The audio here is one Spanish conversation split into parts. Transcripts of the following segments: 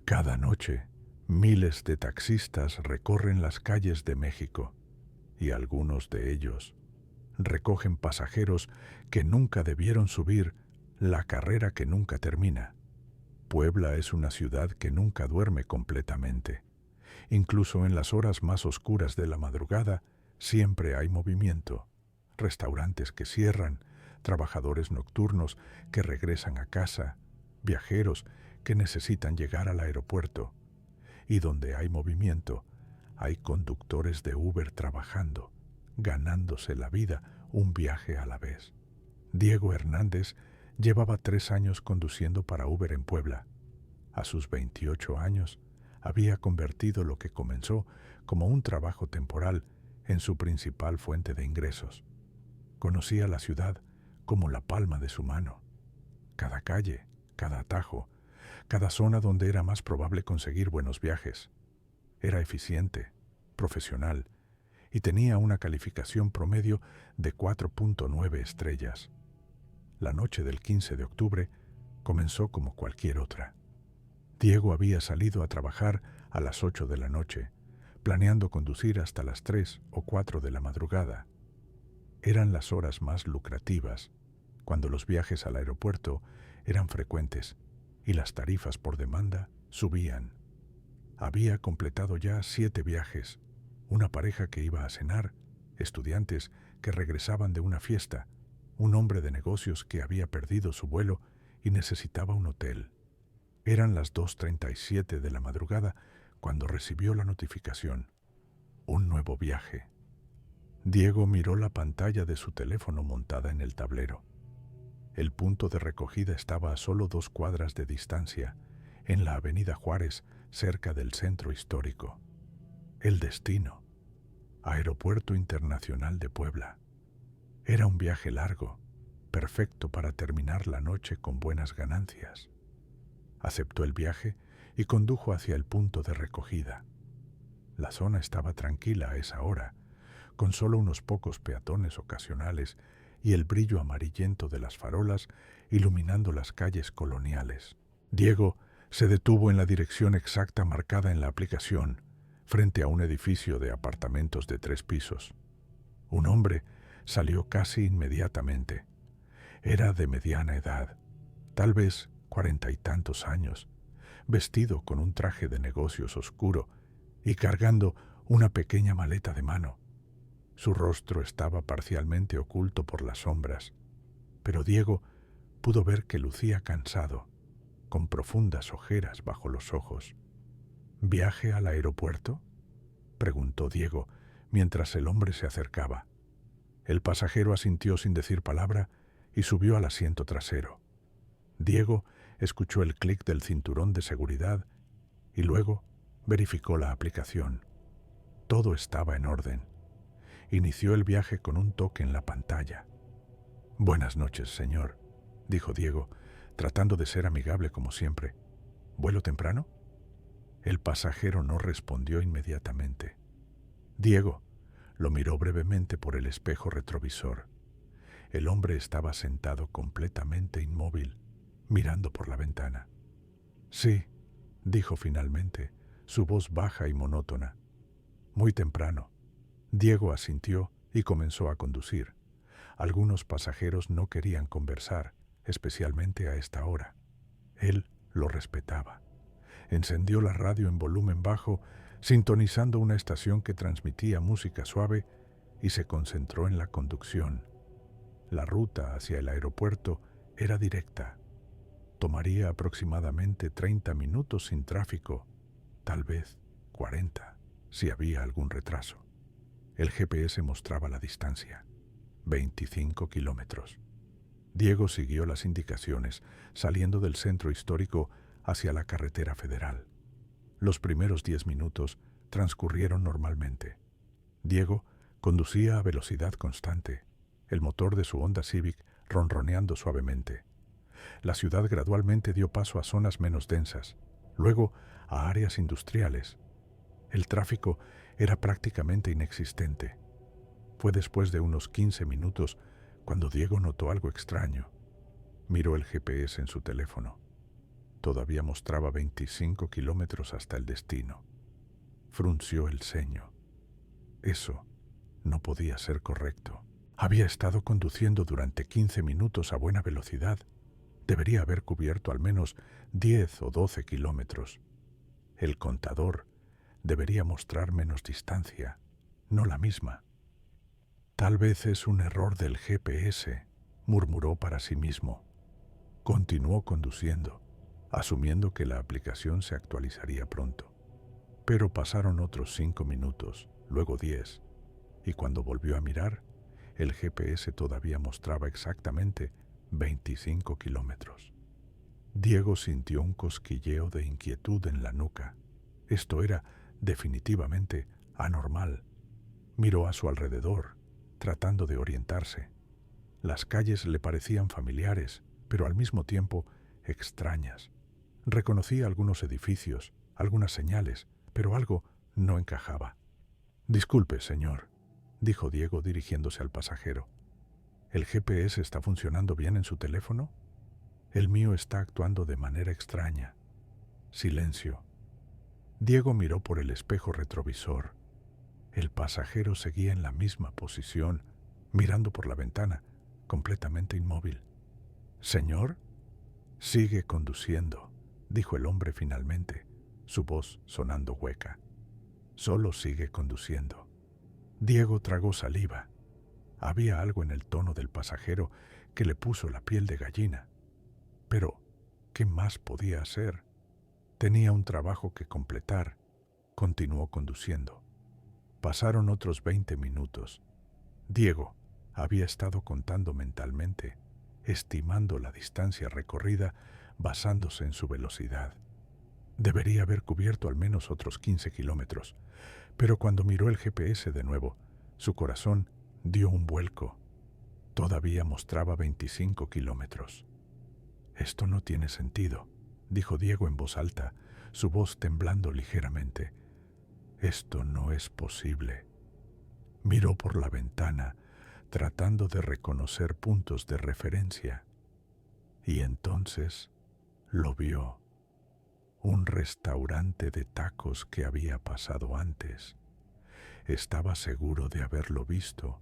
Cada noche, miles de taxistas recorren las calles de México y algunos de ellos recogen pasajeros que nunca debieron subir la carrera que nunca termina. Puebla es una ciudad que nunca duerme completamente. Incluso en las horas más oscuras de la madrugada, siempre hay movimiento. Restaurantes que cierran, trabajadores nocturnos que regresan a casa, viajeros que necesitan llegar al aeropuerto. Y donde hay movimiento, hay conductores de Uber trabajando, ganándose la vida un viaje a la vez. Diego Hernández llevaba 3 años conduciendo para Uber en Puebla. A sus 28 años, había convertido lo que comenzó como un trabajo temporal en su principal fuente de ingresos. Conocía la ciudad como la palma de su mano. Cada calle, cada atajo, cada zona donde era más probable conseguir buenos viajes. Era eficiente, profesional, y tenía una calificación promedio de 4.9 estrellas. La noche del 15 de octubre comenzó como cualquier otra. Diego había salido a trabajar a las 8 de la noche, planeando conducir hasta las 3 o 4 de la madrugada. Eran las horas más lucrativas, cuando los viajes al aeropuerto eran frecuentes y las tarifas por demanda subían. Había completado ya 7 viajes, una pareja que iba a cenar, estudiantes que regresaban de una fiesta, un hombre de negocios que había perdido su vuelo y necesitaba un hotel. Eran las 2:37 de la madrugada cuando recibió la notificación. Un nuevo viaje. Diego miró la pantalla de su teléfono montada en el tablero. El punto de recogida estaba a solo 2 cuadras de distancia, en la avenida Juárez, cerca del centro histórico. El destino: Aeropuerto Internacional de Puebla. Era un viaje largo, perfecto para terminar la noche con buenas ganancias. Aceptó el viaje y condujo hacia el punto de recogida. La zona estaba tranquila a esa hora, con solo unos pocos peatones ocasionales y el brillo amarillento de las farolas iluminando las calles coloniales. Diego se detuvo en la dirección exacta marcada en la aplicación, frente a un edificio de apartamentos de 3 pisos. Un hombre salió casi inmediatamente. Era de mediana edad, tal vez 40 y tantos años, vestido con un traje de negocios oscuro y cargando una pequeña maleta de mano. Su rostro estaba parcialmente oculto por las sombras, pero Diego pudo ver que lucía cansado, con profundas ojeras bajo los ojos. ¿Viaje al aeropuerto?, preguntó Diego mientras el hombre se acercaba. El pasajero asintió sin decir palabra y subió al asiento trasero. Diego escuchó el clic del cinturón de seguridad y luego verificó la aplicación. Todo estaba en orden. Inició el viaje con un toque en la pantalla. «Buenas noches, señor», dijo Diego, tratando de ser amigable como siempre. «¿Vuelo temprano?». El pasajero no respondió inmediatamente. Diego lo miró brevemente por el espejo retrovisor. El hombre estaba sentado completamente inmóvil, mirando por la ventana. «Sí», dijo finalmente, su voz baja y monótona. «Muy temprano». Diego asintió y comenzó a conducir. Algunos pasajeros no querían conversar, especialmente a esta hora. Él lo respetaba. Encendió la radio en volumen bajo, sintonizando una estación que transmitía música suave, y se concentró en la conducción. La ruta hacia el aeropuerto era directa. Tomaría aproximadamente 30 minutos sin tráfico, tal vez 40, si había algún retraso. El GPS mostraba la distancia: 25 kilómetros. Diego siguió las indicaciones, saliendo del centro histórico hacia la carretera federal. Los primeros 10 minutos transcurrieron normalmente. Diego conducía a velocidad constante, el motor de su Honda Civic ronroneando suavemente. La ciudad gradualmente dio paso a zonas menos densas, luego a áreas industriales. El tráfico era prácticamente inexistente. Fue después de unos 15 minutos cuando Diego notó algo extraño. Miró el GPS en su teléfono. todavía mostraba 25 kilómetros hasta el destino. Frunció el ceño. Eso no podía ser correcto. Había estado conduciendo durante 15 minutos a buena velocidad. Debería haber cubierto al menos 10 o 12 kilómetros. El contador debería mostrar menos distancia, no la misma. Tal vez es un error del GPS, murmuró para sí mismo. Continuó conduciendo, asumiendo que la aplicación se actualizaría pronto. Pero pasaron otros 5 minutos, luego 10, y cuando volvió a mirar, el GPS todavía mostraba exactamente 25 kilómetros. Diego sintió un cosquilleo de inquietud en la nuca. Esto era definitivamente anormal. Miró a su alrededor, tratando de orientarse. Las calles le parecían familiares, pero al mismo tiempo extrañas. Reconocía algunos edificios, algunas señales, pero algo no encajaba. «Disculpe, señor», dijo Diego dirigiéndose al pasajero. «¿El GPS está funcionando bien en su teléfono? El mío está actuando de manera extraña». Silencio. Diego miró por el espejo retrovisor. El pasajero seguía en la misma posición, mirando por la ventana, completamente inmóvil. «¿Señor?» «Sigue conduciendo», dijo el hombre finalmente, su voz sonando hueca. «Solo sigue conduciendo». Diego tragó saliva. Había algo en el tono del pasajero que le puso la piel de gallina. Pero, ¿qué más podía hacer? Tenía un trabajo que completar. Continuó conduciendo. Pasaron otros 20 minutos. Diego había estado contando mentalmente, estimando la distancia recorrida basándose en su velocidad. Debería haber cubierto al menos otros 15 kilómetros, pero cuando miró el GPS de nuevo, su corazón dio un vuelco. Todavía mostraba 25 kilómetros. «Esto no tiene sentido», dijo Diego en voz alta, su voz temblando ligeramente. «Esto no es posible». Miró por la ventana, tratando de reconocer puntos de referencia. Y entonces lo vio. Un restaurante de tacos que había pasado antes. Estaba seguro de haberlo visto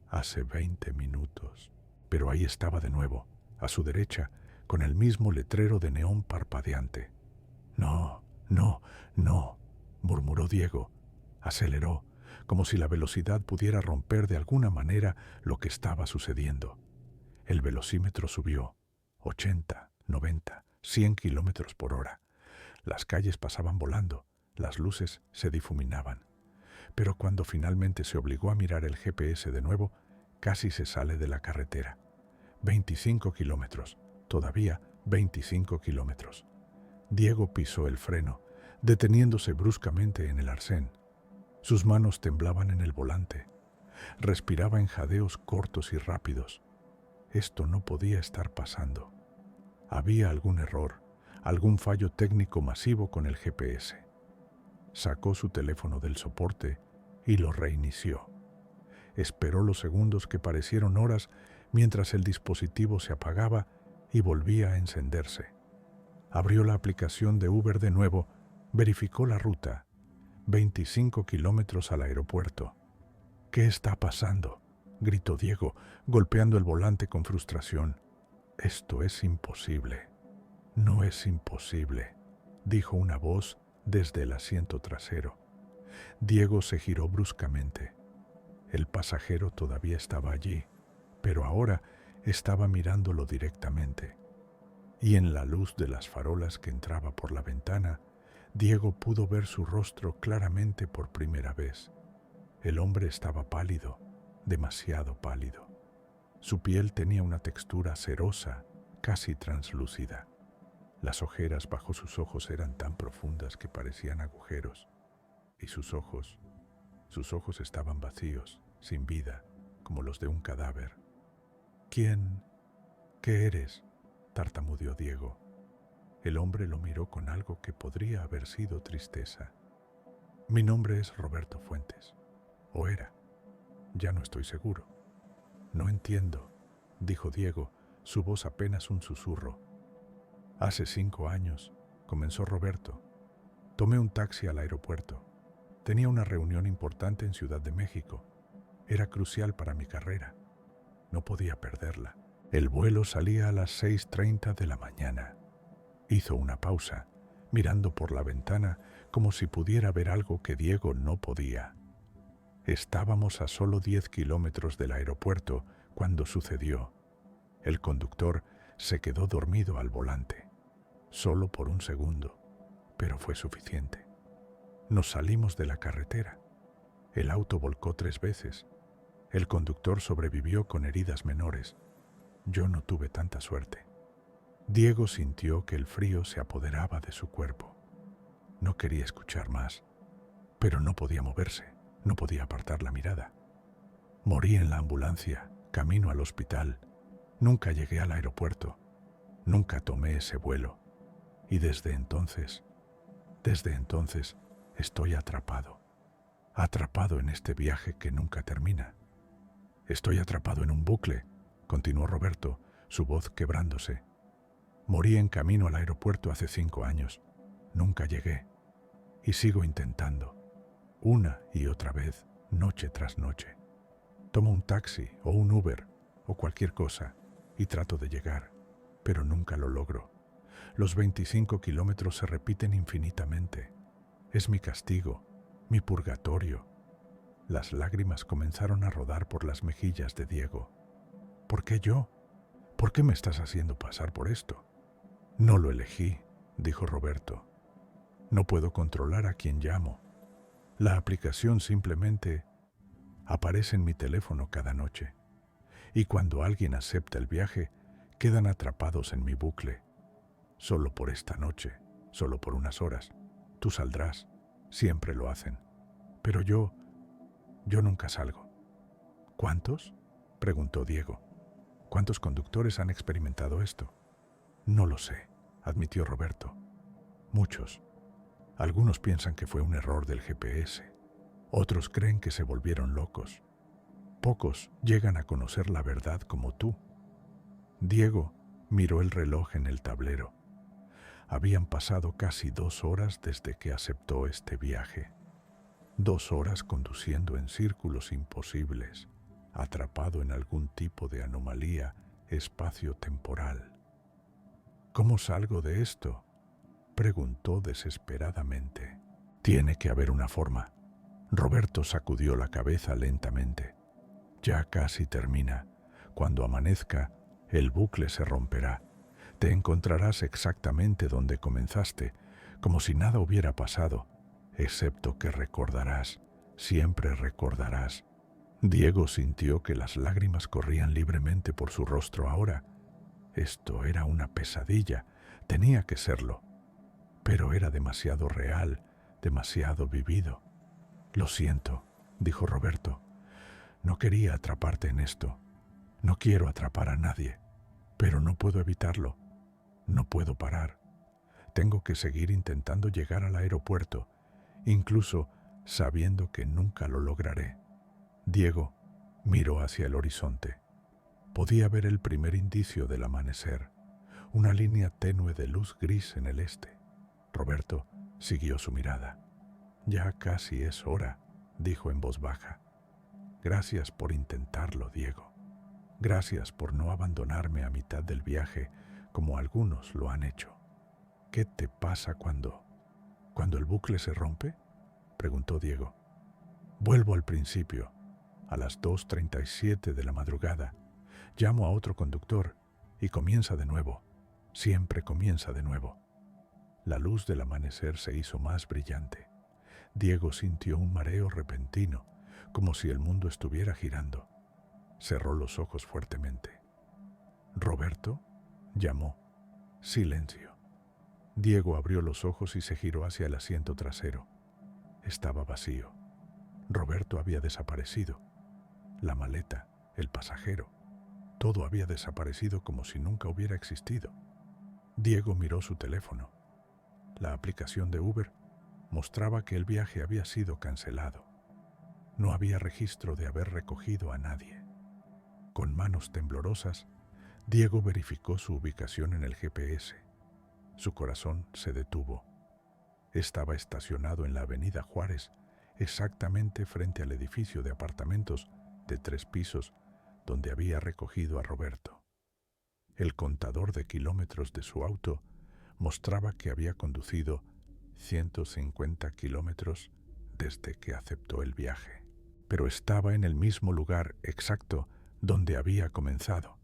hace 20 minutos. Pero ahí estaba de nuevo, a su derecha, con el mismo letrero de neón parpadeante. «No, no, no», murmuró Diego. Aceleró, como si la velocidad pudiera romper de alguna manera lo que estaba sucediendo. El velocímetro subió, 80, 90, 100 kilómetros por hora. Las calles pasaban volando, las luces se difuminaban. Pero cuando finalmente se obligó a mirar el GPS de nuevo, casi se sale de la carretera. 25 kilómetros, todavía 25 kilómetros. Diego pisó el freno, deteniéndose bruscamente en el arcén. Sus manos temblaban en el volante. Respiraba en jadeos cortos y rápidos. Esto no podía estar pasando. Había algún error, algún fallo técnico masivo con el GPS. Sacó su teléfono del soporte y lo reinició. Esperó los segundos que parecieron horas mientras el dispositivo se apagaba y volvía a encenderse. Abrió la aplicación de Uber de nuevo, verificó la ruta. 25 kilómetros al aeropuerto. «¿Qué está pasando?», gritó Diego, golpeando el volante con frustración. «Esto es imposible». «No es imposible», dijo una voz desde el asiento trasero. Diego se giró bruscamente. El pasajero todavía estaba allí, pero ahora estaba mirándolo directamente. Y en la luz de las farolas que entraba por la ventana, Diego pudo ver su rostro claramente por primera vez. El hombre estaba pálido, demasiado pálido. Su piel tenía una textura cerosa, casi translúcida. Las ojeras bajo sus ojos eran tan profundas que parecían agujeros. Y sus ojos estaban vacíos, sin vida, como los de un cadáver. «¿Quién? ¿Qué eres?», tartamudeó Diego. El hombre lo miró con algo que podría haber sido tristeza. «Mi nombre es Roberto Fuentes. O era. Ya no estoy seguro». «No entiendo», dijo Diego, su voz apenas un susurro. Hace 5 años, comenzó Roberto. Tomé un taxi al aeropuerto. Tenía una reunión importante en Ciudad de México. Era crucial para mi carrera. No podía perderla. El vuelo salía a las 6:30 de la mañana. Hizo una pausa, mirando por la ventana como si pudiera ver algo que Diego no podía. Estábamos a solo 10 kilómetros del aeropuerto cuando sucedió. El conductor se quedó dormido al volante. Solo por un segundo, pero fue suficiente. Nos salimos de la carretera. El auto volcó 3 veces. El conductor sobrevivió con heridas menores. Yo no tuve tanta suerte. Diego sintió que el frío se apoderaba de su cuerpo. No quería escuchar más, pero no podía moverse, no podía apartar la mirada. Morí en la ambulancia, camino al hospital. Nunca llegué al aeropuerto. Nunca tomé ese vuelo. Y desde entonces, estoy atrapado. Atrapado en este viaje que nunca termina. Estoy atrapado en un bucle, continuó Roberto, su voz quebrándose. Morí en camino al aeropuerto hace 5 años. Nunca llegué. Y sigo intentando. Una y otra vez, noche tras noche. Tomo un taxi o un Uber o cualquier cosa y trato de llegar, pero nunca lo logro. Los 25 kilómetros se repiten infinitamente. Es mi castigo, mi purgatorio. Las lágrimas comenzaron a rodar por las mejillas de Diego. ¿Por qué yo? ¿Por qué me estás haciendo pasar por esto? No lo elegí, dijo Roberto. No puedo controlar a quien llamo. La aplicación simplemente aparece en mi teléfono cada noche. Y cuando alguien acepta el viaje, quedan atrapados en mi bucle. Solo por esta noche, solo por unas horas. Tú saldrás, siempre lo hacen. Pero yo nunca salgo. ¿Cuántos?, preguntó Diego. ¿Cuántos conductores han experimentado esto? No lo sé, admitió Roberto. Muchos. Algunos piensan que fue un error del GPS. Otros creen que se volvieron locos. Pocos llegan a conocer la verdad como tú. Diego miró el reloj en el tablero. Habían pasado casi 2 horas desde que aceptó este viaje. 2 horas conduciendo en círculos imposibles, atrapado en algún tipo de anomalía espacio-temporal. ¿Cómo salgo de esto?, preguntó desesperadamente. Tiene que haber una forma. Roberto sacudió la cabeza lentamente. Ya casi termina. Cuando amanezca, el bucle se romperá. Te encontrarás exactamente donde comenzaste, como si nada hubiera pasado, excepto que recordarás, siempre recordarás. Diego sintió que las lágrimas corrían libremente por su rostro ahora. Esto era una pesadilla, tenía que serlo. Pero era demasiado real, demasiado vivido. Lo siento, dijo Roberto. No quería atraparte en esto. No quiero atrapar a nadie, pero no puedo evitarlo. No puedo parar. Tengo que seguir intentando llegar al aeropuerto, incluso sabiendo que nunca lo lograré. Diego miró hacia el horizonte. Podía ver el primer indicio del amanecer, una línea tenue de luz gris en el este. Roberto siguió su mirada. Ya casi es hora, dijo en voz baja. Gracias por intentarlo, Diego. Gracias por no abandonarme a mitad del viaje como algunos lo han hecho. ¿Qué te pasa cuando el bucle se rompe?, preguntó Diego. Vuelvo al principio, a las 2:37 de la madrugada. Llamo a otro conductor y comienza de nuevo. Siempre comienza de nuevo. La luz del amanecer se hizo más brillante. Diego sintió un mareo repentino, como si el mundo estuviera girando. Cerró los ojos fuertemente. «¿Roberto?», llamó. Silencio. Diego abrió los ojos y se giró hacia el asiento trasero. Estaba vacío. Roberto había desaparecido. La maleta, el pasajero, todo había desaparecido como si nunca hubiera existido. Diego miró su teléfono. La aplicación de Uber mostraba que el viaje había sido cancelado. No había registro de haber recogido a nadie. Con manos temblorosas, Diego verificó su ubicación en el GPS. Su corazón se detuvo. Estaba estacionado en la avenida Juárez, exactamente frente al edificio de apartamentos de 3 pisos donde había recogido a Roberto. El contador de kilómetros de su auto mostraba que había conducido 150 kilómetros desde que aceptó el viaje, pero estaba en el mismo lugar exacto donde había comenzado.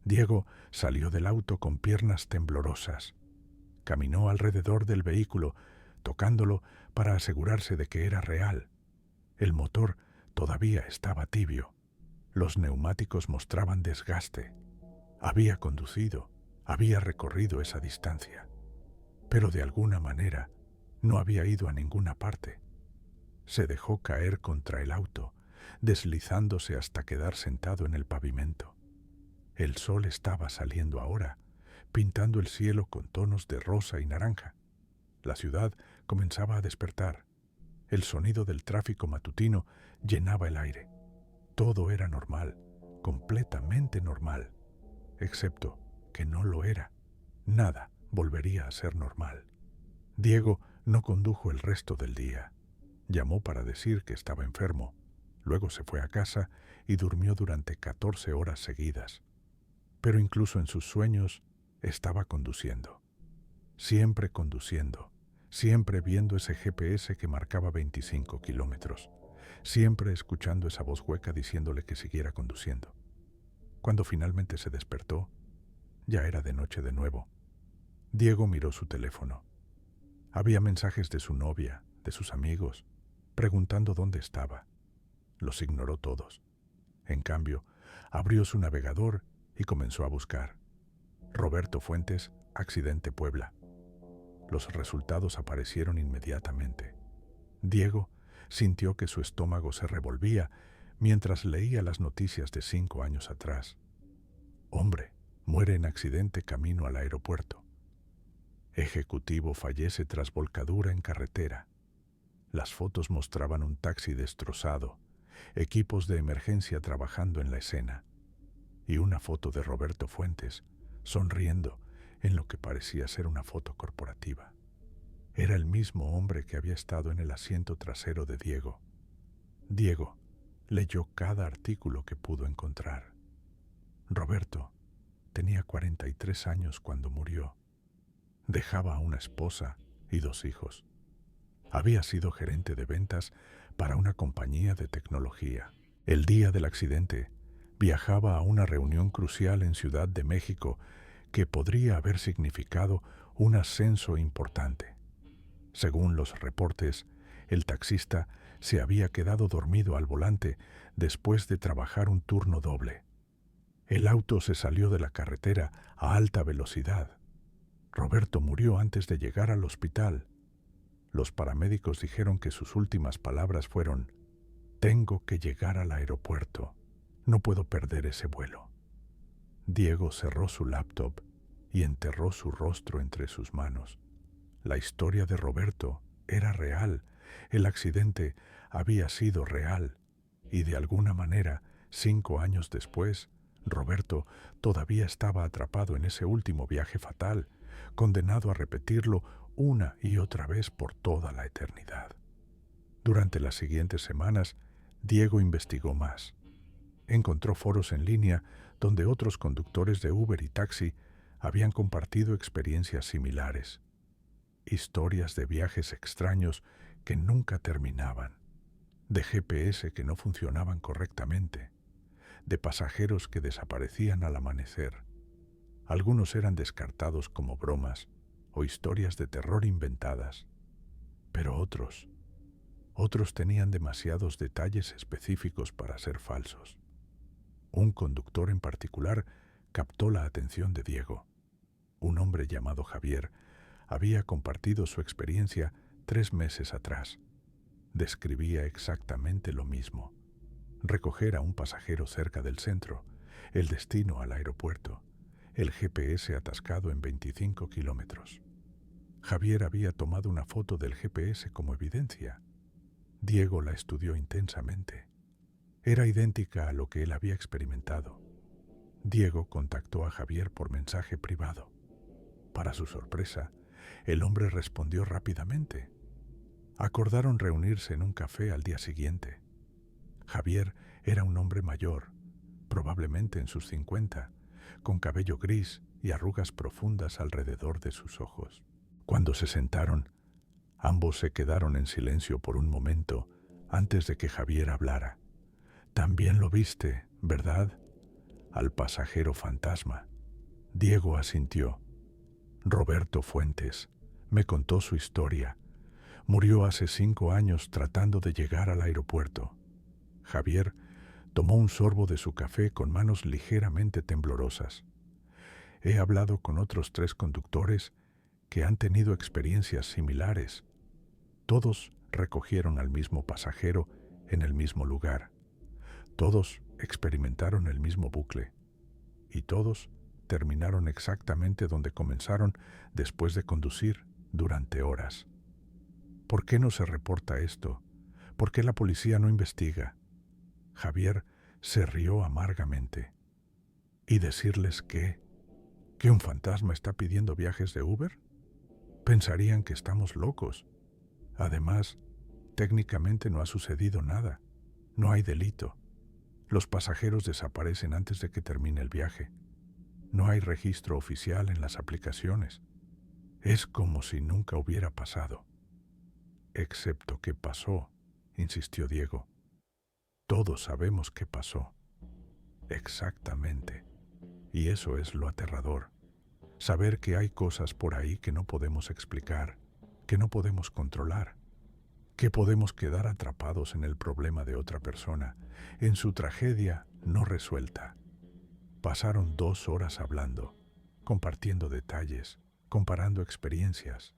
Diego salió del auto con piernas temblorosas. Caminó alrededor del vehículo, tocándolo para asegurarse de que era real. El motor todavía estaba tibio. Los neumáticos mostraban desgaste. Había conducido, había recorrido esa distancia, pero de alguna manera no había ido a ninguna parte. Se dejó caer contra el auto, deslizándose hasta quedar sentado en el pavimento. El sol estaba saliendo ahora, pintando el cielo con tonos de rosa y naranja. La ciudad comenzaba a despertar. El sonido del tráfico matutino llenaba el aire. Todo era normal, completamente normal, excepto que no lo era. Nada volvería a ser normal. Diego no condujo el resto del día. Llamó para decir que estaba enfermo. Luego se fue a casa y durmió durante 14 horas seguidas. Pero incluso en sus sueños estaba conduciendo. Siempre conduciendo. Siempre viendo ese GPS que marcaba 25 kilómetros. Siempre escuchando esa voz hueca diciéndole que siguiera conduciendo. Cuando finalmente se despertó, ya era de noche de nuevo. Diego miró su teléfono. Había mensajes de su novia, de sus amigos, preguntando dónde estaba. Los ignoró todos. En cambio, abrió su navegador y comenzó a buscar. Roberto Fuentes, accidente Puebla. Los resultados aparecieron inmediatamente. Diego sintió que su estómago se revolvía mientras leía las noticias de 5 años atrás. Hombre muere en accidente camino al aeropuerto. Ejecutivo fallece tras volcadura en carretera. Las fotos mostraban un taxi destrozado, equipos de emergencia trabajando en la escena, y una foto de Roberto Fuentes sonriendo en lo que parecía ser una foto corporativa. Era el mismo hombre que había estado en el asiento trasero de Diego. Diego leyó cada artículo que pudo encontrar. Roberto tenía 43 años cuando murió. Dejaba a una esposa y 2 hijos. Había sido gerente de ventas para una compañía de tecnología. El día del accidente, viajaba a una reunión crucial en Ciudad de México que podría haber significado un ascenso importante. Según los reportes, el taxista se había quedado dormido al volante después de trabajar un turno doble. El auto se salió de la carretera a alta velocidad. Roberto murió antes de llegar al hospital. Los paramédicos dijeron que sus últimas palabras fueron: «Tengo que llegar al aeropuerto. No puedo perder ese vuelo». Diego cerró su laptop y enterró su rostro entre sus manos. La historia de Roberto era real. El accidente había sido real. Y de alguna manera, 5 años después, Roberto todavía estaba atrapado en ese último viaje fatal, condenado a repetirlo una y otra vez por toda la eternidad. Durante las siguientes semanas, Diego investigó más. Encontró foros en línea donde otros conductores de Uber y taxi habían compartido experiencias similares. Historias de viajes extraños que nunca terminaban, de GPS que no funcionaban correctamente, de pasajeros que desaparecían al amanecer. Algunos eran descartados como bromas o historias de terror inventadas, pero otros tenían demasiados detalles específicos para ser falsos. Un conductor en particular captó la atención de Diego. Un hombre llamado Javier había compartido su experiencia 3 meses atrás. Describía exactamente lo mismo: recoger a un pasajero cerca del centro, el destino al aeropuerto, el GPS atascado en 25 kilómetros. Javier había tomado una foto del GPS como evidencia. Diego la estudió intensamente. Era idéntica a lo que él había experimentado. Diego contactó a Javier por mensaje privado. Para su sorpresa, el hombre respondió rápidamente. Acordaron reunirse en un café al día siguiente. Javier era un hombre mayor, probablemente en sus 50, con cabello gris y arrugas profundas alrededor de sus ojos. Cuando se sentaron, ambos se quedaron en silencio por un momento antes de que Javier hablara. «También lo viste, ¿verdad? Al pasajero fantasma». Diego asintió. «Roberto Fuentes me contó su historia. Murió hace 5 años tratando de llegar al aeropuerto». Javier tomó un sorbo de su café con manos ligeramente temblorosas. «He hablado con otros 3 conductores que han tenido experiencias similares. Todos recogieron al mismo pasajero en el mismo lugar. Todos experimentaron el mismo bucle. Y todos terminaron exactamente donde comenzaron después de conducir durante horas. ¿Por qué no se reporta esto? ¿Por qué la policía no investiga?» Javier se rió amargamente. ¿Y decirles qué? ¿Que un fantasma está pidiendo viajes de Uber? Pensarían que estamos locos. Además, técnicamente no ha sucedido nada. No hay delito. Los pasajeros desaparecen antes de que termine el viaje. No hay registro oficial en las aplicaciones. Es como si nunca hubiera pasado. «Excepto que pasó», insistió Diego. «Todos sabemos qué pasó». «Exactamente. Y eso es lo aterrador. Saber que hay cosas por ahí que no podemos explicar, que no podemos controlar, que podemos quedar atrapados en el problema de otra persona, en su tragedia no resuelta». Pasaron 2 horas hablando, compartiendo detalles, comparando experiencias.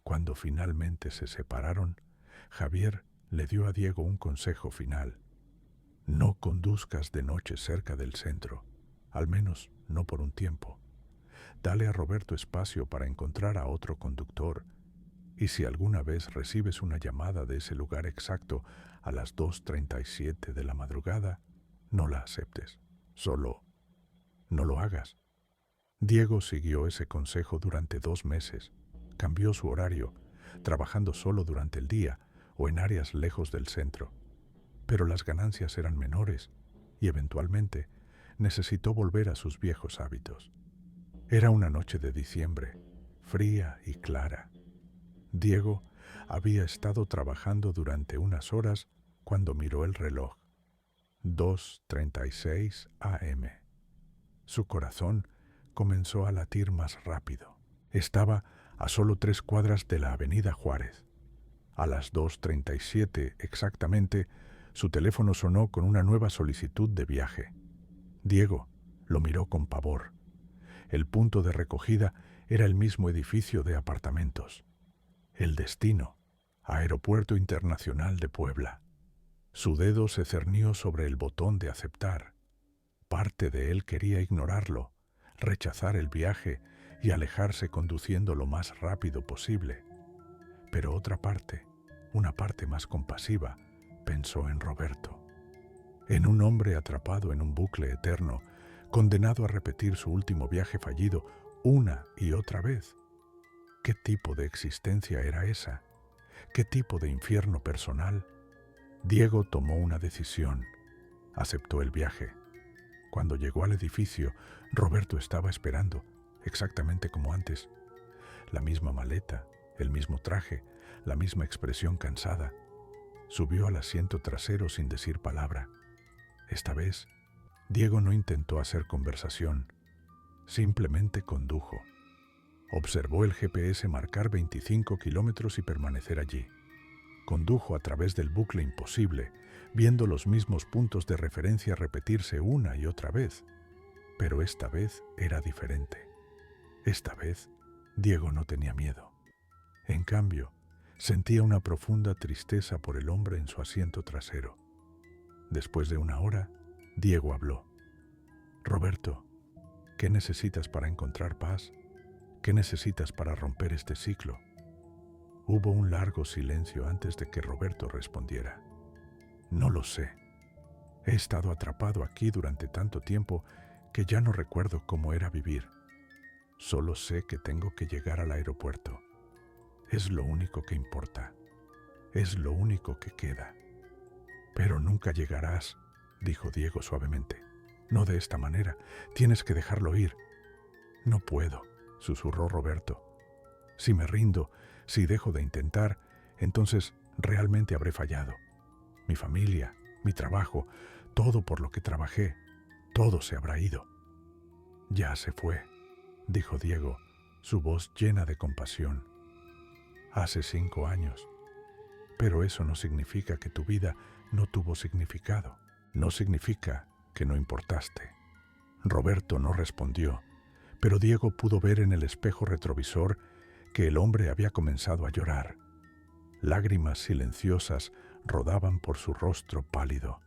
Cuando finalmente se separaron, Javier le dio a Diego un consejo final. «No conduzcas de noche cerca del centro, al menos no por un tiempo. Dale a Roberto espacio para encontrar a otro conductor, y si alguna vez recibes una llamada de ese lugar exacto a las 2:37 de la madrugada, no la aceptes. Solo no lo hagas». Diego siguió ese consejo durante 2 meses. Cambió su horario, trabajando solo durante el día o en áreas lejos del centro. Pero las ganancias eran menores y eventualmente necesitó volver a sus viejos hábitos. Era una noche de diciembre, fría y clara. Diego había estado trabajando durante unas horas cuando miró el reloj. 2:36 a.m. Su corazón comenzó a latir más rápido. Estaba a solo 3 cuadras de la avenida Juárez. A las 2:37 exactamente, su teléfono sonó con una nueva solicitud de viaje. Diego lo miró con pavor. El punto de recogida era el mismo edificio de apartamentos. El destino, Aeropuerto Internacional de Puebla. Su dedo se cernió sobre el botón de aceptar. Parte de él quería ignorarlo, rechazar el viaje y alejarse conduciendo lo más rápido posible. Pero otra parte, una parte más compasiva, pensó en Roberto. En un hombre atrapado en un bucle eterno, condenado a repetir su último viaje fallido una y otra vez. ¿Qué tipo de existencia era esa? ¿Qué tipo de infierno personal? Diego tomó una decisión. Aceptó el viaje. Cuando llegó al edificio, Roberto estaba esperando, exactamente como antes. La misma maleta, el mismo traje, la misma expresión cansada. Subió al asiento trasero sin decir palabra. Esta vez, Diego no intentó hacer conversación, simplemente condujo. Observó el GPS marcar 25 kilómetros y permanecer allí. Condujo a través del bucle imposible, viendo los mismos puntos de referencia repetirse una y otra vez. Pero esta vez era diferente. Esta vez, Diego no tenía miedo. En cambio, sentía una profunda tristeza por el hombre en su asiento trasero. Después de una hora, Diego habló. «Roberto, ¿qué necesitas para encontrar paz? ¿Qué necesitas para romper este ciclo?» Hubo un largo silencio antes de que Roberto respondiera. «No lo sé. He estado atrapado aquí durante tanto tiempo que ya no recuerdo cómo era vivir. Solo sé que tengo que llegar al aeropuerto. Es lo único que importa. Es lo único que queda. Pero nunca llegarás, dijo Diego suavemente. No de esta manera. Tienes que dejarlo ir. No puedo, susurró Roberto. Si me rindo, si dejo de intentar, entonces realmente habré fallado. Mi familia, mi trabajo, todo por lo que trabajé, todo se habrá ido. Ya se fue, dijo Diego, su voz llena de compasión. Hace 5 años. Pero eso no significa que tu vida no tuvo significado. No significa que no importaste. Roberto no respondió, pero Diego pudo ver en el espejo retrovisor que el hombre había comenzado a llorar. Lágrimas silenciosas rodaban por su rostro pálido.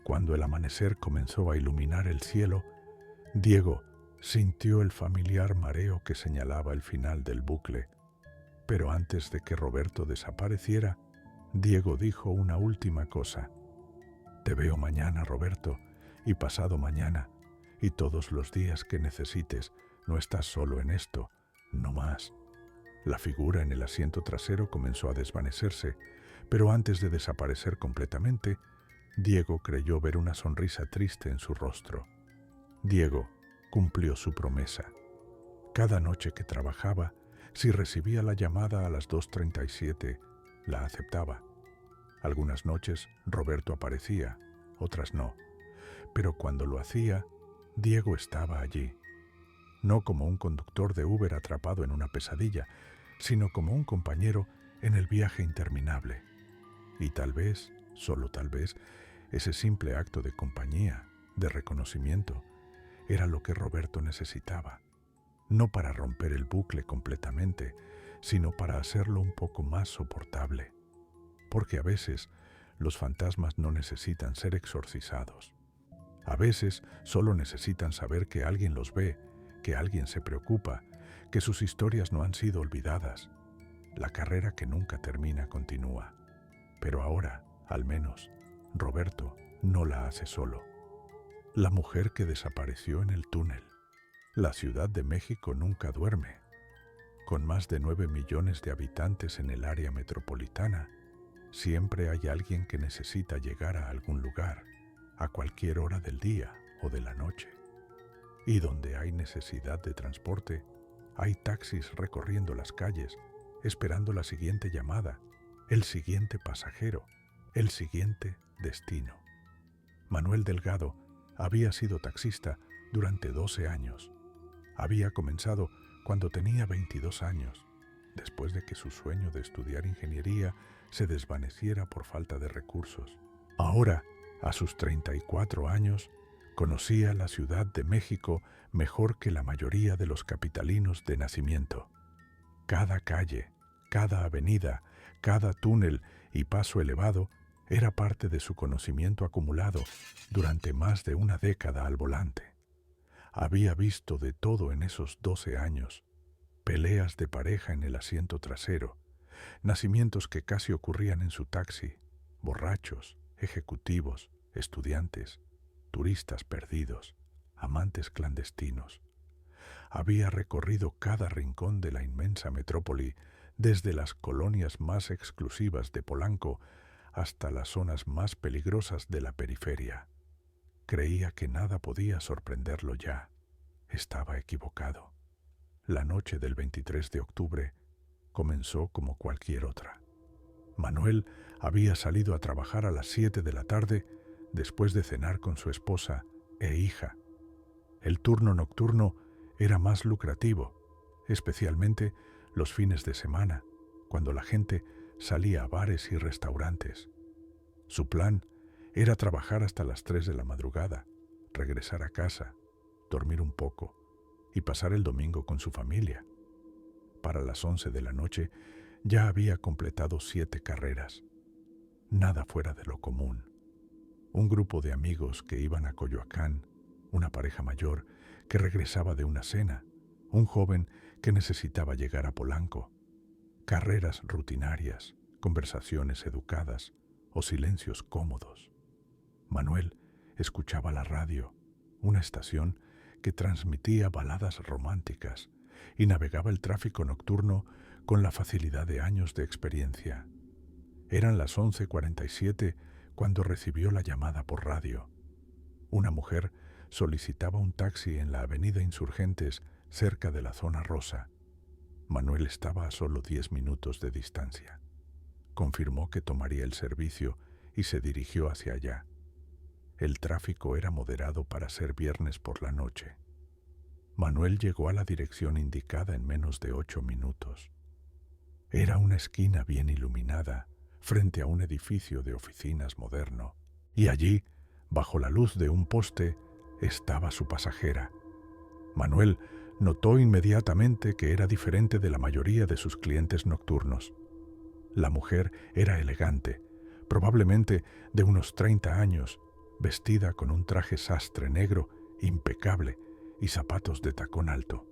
Cuando el amanecer comenzó a iluminar el cielo, Diego sintió el familiar mareo que señalaba el final del bucle. Pero antes de que Roberto desapareciera, Diego dijo una última cosa. Te veo mañana, Roberto, y pasado mañana, y todos los días que necesites. No estás solo en esto, no más. La figura en el asiento trasero comenzó a desvanecerse, pero antes de desaparecer completamente, Diego creyó ver una sonrisa triste en su rostro. Diego cumplió su promesa. Cada noche que trabajaba, si recibía la llamada a las 2:37, la aceptaba. Algunas noches Roberto aparecía, otras no, pero cuando lo hacía, Diego estaba allí. No como un conductor de Uber atrapado en una pesadilla, sino como un compañero en el viaje interminable. Y tal vez, solo tal vez, ese simple acto de compañía, de reconocimiento, era lo que Roberto necesitaba. No para romper el bucle completamente, sino para hacerlo un poco más soportable. Porque a veces los fantasmas no necesitan ser exorcizados. A veces solo necesitan saber que alguien los ve, que alguien se preocupa, que sus historias no han sido olvidadas. La carrera que nunca termina continúa. Pero ahora, al menos, Roberto no la hace solo. La mujer que desapareció en el túnel. La Ciudad de México nunca duerme. Con más de 9 millones de habitantes en el área metropolitana, siempre hay alguien que necesita llegar a algún lugar, a cualquier hora del día o de la noche. Y donde hay necesidad de transporte, hay taxis recorriendo las calles, esperando la siguiente llamada, el siguiente pasajero, el siguiente destino. Manuel Delgado había sido taxista durante 12 años. Había comenzado cuando tenía 22 años, después de que su sueño de estudiar ingeniería se desvaneciera por falta de recursos. Ahora, a sus 34 años, conocía la Ciudad de México mejor que la mayoría de los capitalinos de nacimiento. Cada calle, cada avenida, cada túnel y paso elevado era parte de su conocimiento acumulado durante más de una década al volante. Había visto de todo en esos 12 años: peleas de pareja en el asiento trasero, nacimientos que casi ocurrían en su taxi, borrachos, ejecutivos, estudiantes, turistas perdidos, amantes clandestinos. Había recorrido cada rincón de la inmensa metrópoli, desde las colonias más exclusivas de Polanco hasta las zonas más peligrosas de la periferia. Creía que nada podía sorprenderlo ya. Estaba equivocado. La noche del 23 de octubre comenzó como cualquier otra. Manuel había salido a trabajar a las 7 de la tarde después de cenar con su esposa e hija. El turno nocturno era más lucrativo, especialmente los fines de semana, cuando la gente salía a bares y restaurantes. Su plan era trabajar hasta las 3 de la madrugada, regresar a casa, dormir un poco y pasar el domingo con su familia. Para las 11 de la noche ya había completado 7 carreras. Nada fuera de lo común. Un grupo de amigos que iban a Coyoacán, una pareja mayor que regresaba de una cena, un joven que necesitaba llegar a Polanco. Carreras rutinarias, conversaciones educadas o silencios cómodos. Manuel escuchaba la radio, una estación que transmitía baladas románticas y navegaba el tráfico nocturno con la facilidad de años de experiencia. Eran las 11:47 cuando recibió la llamada por radio. Una mujer solicitaba un taxi en la avenida Insurgentes, cerca de la zona rosa. Manuel estaba a solo 10 minutos de distancia. Confirmó que tomaría el servicio y se dirigió hacia allá. El tráfico era moderado para ser viernes por la noche. Manuel llegó a la dirección indicada en menos de 8 minutos. Era una esquina bien iluminada, frente a un edificio de oficinas moderno, y allí, bajo la luz de un poste, estaba su pasajera. Manuel notó inmediatamente que era diferente de la mayoría de sus clientes nocturnos. La mujer era elegante, probablemente de unos 30 años, vestida con un traje sastre negro impecable y zapatos de tacón alto.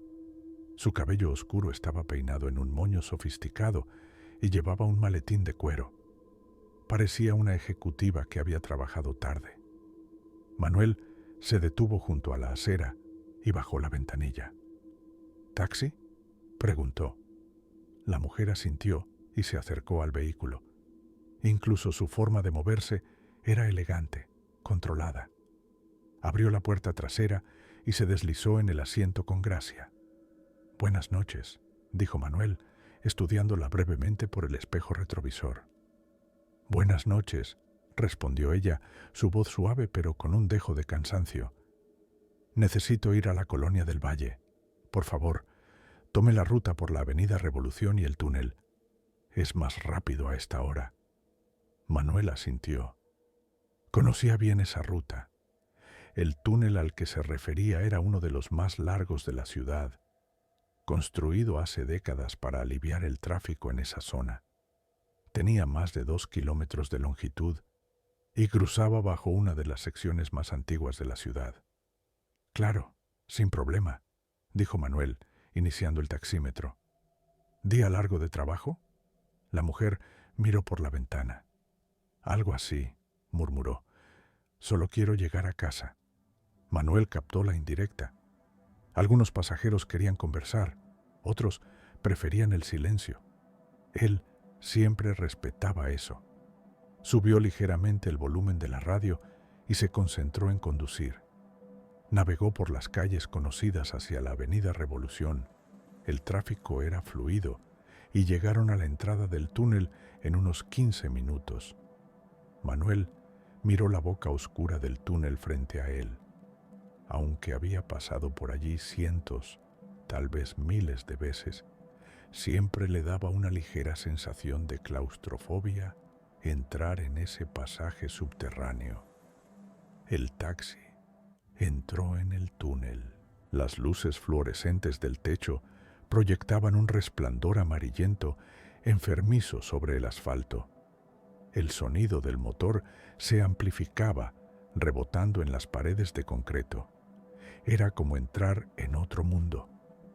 Su cabello oscuro estaba peinado en un moño sofisticado y llevaba un maletín de cuero. Parecía una ejecutiva que había trabajado tarde. Manuel se detuvo junto a la acera y bajó la ventanilla. ¿Taxi?, preguntó. La mujer asintió y se acercó al vehículo. Incluso su forma de moverse era elegante, controlada. Abrió la puerta trasera y se deslizó en el asiento con gracia. «Buenas noches», dijo Manuel, estudiándola brevemente por el espejo retrovisor. «Buenas noches», respondió ella, su voz suave pero con un dejo de cansancio. «Necesito ir a la Colonia del Valle. Por favor, tome la ruta por la Avenida Revolución y el túnel. Es más rápido a esta hora». Manuel asintió. Conocía bien esa ruta. El túnel al que se refería era uno de los más largos de la ciudad, construido hace décadas para aliviar el tráfico en esa zona. Tenía más de 2 kilómetros de longitud y cruzaba bajo una de las secciones más antiguas de la ciudad. «Claro, sin problema», dijo Manuel, iniciando el taxímetro. «¿Día largo de trabajo?». La mujer miró por la ventana. «Algo así», murmuró. «Solo quiero llegar a casa». Manuel captó la indirecta. Algunos pasajeros querían conversar, otros preferían el silencio. Él siempre respetaba eso. Subió ligeramente el volumen de la radio y se concentró en conducir. Navegó por las calles conocidas hacia la Avenida Revolución. El tráfico era fluido y llegaron a la entrada del túnel en unos 15 minutos. Manuel miró la boca oscura del túnel frente a él. Aunque había pasado por allí cientos, tal vez miles de veces, siempre le daba una ligera sensación de claustrofobia entrar en ese pasaje subterráneo. El taxi entró en el túnel. Las luces fluorescentes del techo proyectaban un resplandor amarillento enfermizo sobre el asfalto. El sonido del motor se amplificaba, rebotando en las paredes de concreto. Era como entrar en otro mundo,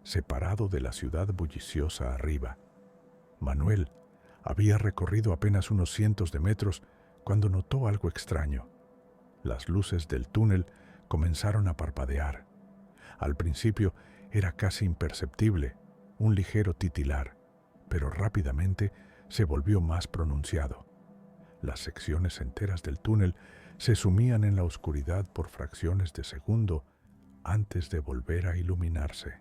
separado de la ciudad bulliciosa arriba. Manuel había recorrido apenas unos cientos de metros cuando notó algo extraño. Las luces del túnel comenzaron a parpadear. Al principio era casi imperceptible, un ligero titilar, pero rápidamente se volvió más pronunciado. Las secciones enteras del túnel se sumían en la oscuridad por fracciones de segundo antes de volver a iluminarse.